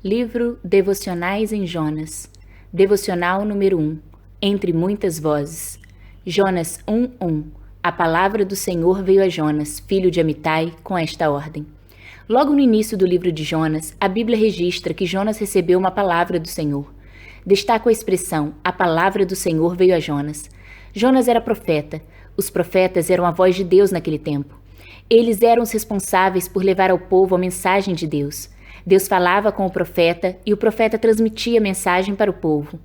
Livro Devocionais em Jonas. Devocional número 1. Entre muitas vozes. Jonas 1:1. A palavra do Senhor veio a Jonas, filho de Amitai, com esta ordem. Logo no início do livro de Jonas, a Bíblia registra que Jonas recebeu uma palavra do Senhor. Destaco a expressão, a palavra do Senhor veio a Jonas. Jonas era profeta. Os profetas eram a voz de Deus naquele tempo. Eles eram os responsáveis por levar ao povo a mensagem de Deus. Deus falava com o profeta e o profeta transmitia a mensagem para o povo.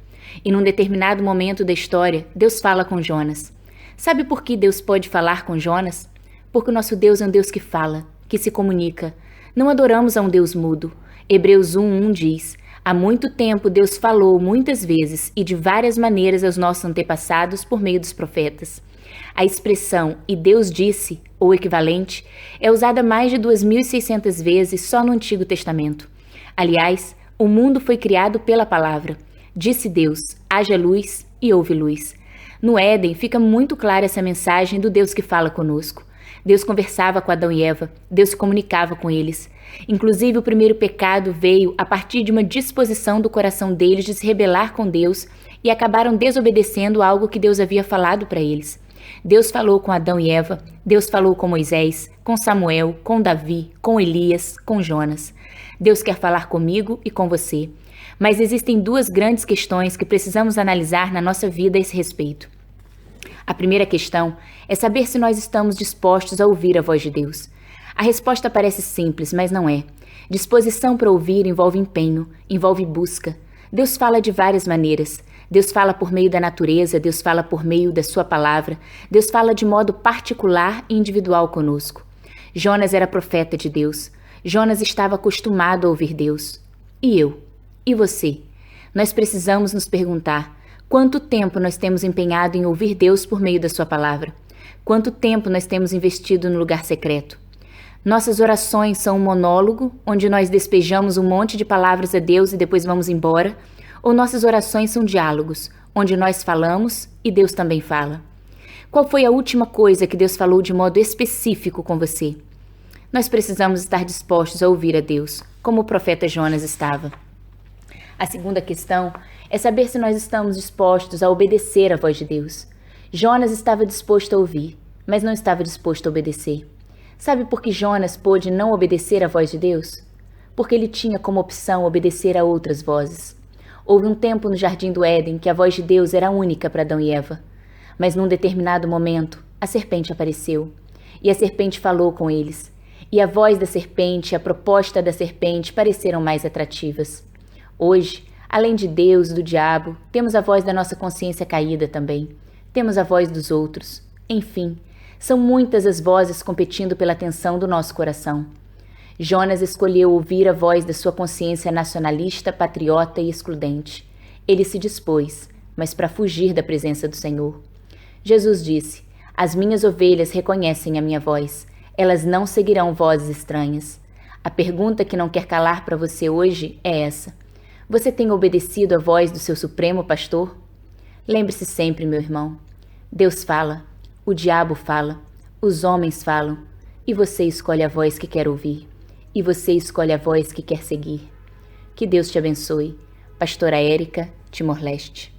E num determinado momento da história, Deus fala com Jonas. Sabe por que Deus pode falar com Jonas? Porque o nosso Deus é um Deus que fala, que se comunica. Não adoramos a um Deus mudo. Hebreus 1:1 diz: há muito tempo Deus falou muitas vezes e de várias maneiras aos nossos antepassados por meio dos profetas. A expressão "e Deus disse", ou equivalente, é usada mais de 2.600 vezes só no Antigo Testamento. Aliás, o mundo foi criado pela palavra. Disse Deus, haja luz e houve luz. No Éden fica muito clara essa mensagem do Deus que fala conosco. Deus conversava com Adão e Eva, Deus se comunicava com eles. Inclusive o primeiro pecado veio a partir de uma disposição do coração deles de se rebelar com Deus e acabaram desobedecendo algo que Deus havia falado para eles. Deus falou com Adão e Eva, Deus falou com Moisés, com Samuel, com Davi, com Elias, com Jonas. Deus quer falar comigo e com você. Mas existem duas grandes questões que precisamos analisar na nossa vida a esse respeito. A primeira questão é saber se nós estamos dispostos a ouvir a voz de Deus. A resposta parece simples, mas não é. Disposição para ouvir envolve empenho, envolve busca. Deus fala de várias maneiras. Deus fala por meio da natureza, Deus fala por meio da sua palavra, Deus fala de modo particular e individual conosco. Jonas era profeta de Deus. Jonas estava acostumado a ouvir Deus. E eu? E você? Nós precisamos nos perguntar: quanto tempo nós temos empenhado em ouvir Deus por meio da sua palavra? Quanto tempo nós temos investido no lugar secreto? Nossas orações são um monólogo, onde nós despejamos um monte de palavras a Deus e depois vamos embora? Ou nossas orações são diálogos, onde nós falamos e Deus também fala? Qual foi a última coisa que Deus falou de modo específico com você? Nós precisamos estar dispostos a ouvir a Deus, como o profeta Jonas estava. A segunda questão é saber se nós estamos dispostos a obedecer à voz de Deus. Jonas estava disposto a ouvir, mas não estava disposto a obedecer. Sabe por que Jonas pôde não obedecer à voz de Deus? Porque ele tinha como opção obedecer a outras vozes. Houve um tempo no Jardim do Éden que a voz de Deus era única para Adão e Eva. Mas num determinado momento, a serpente apareceu. E a serpente falou com eles. E a voz da serpente e a proposta da serpente pareceram mais atrativas. Hoje, além de Deus e do diabo, temos a voz da nossa consciência caída também. Temos a voz dos outros. Enfim, são muitas as vozes competindo pela atenção do nosso coração. Jonas escolheu ouvir a voz da sua consciência nacionalista, patriota e excludente. Ele se dispôs, mas para fugir da presença do Senhor. Jesus disse: as minhas ovelhas reconhecem a minha voz. Elas não seguirão vozes estranhas. A pergunta que não quer calar para você hoje é essa: você tem obedecido à voz do seu supremo pastor? Lembre-se sempre, meu irmão, Deus fala, o diabo fala, os homens falam, e você escolhe a voz que quer ouvir. E você escolhe a voz que quer seguir. Que Deus te abençoe. Pastora Érica, Timor-Leste.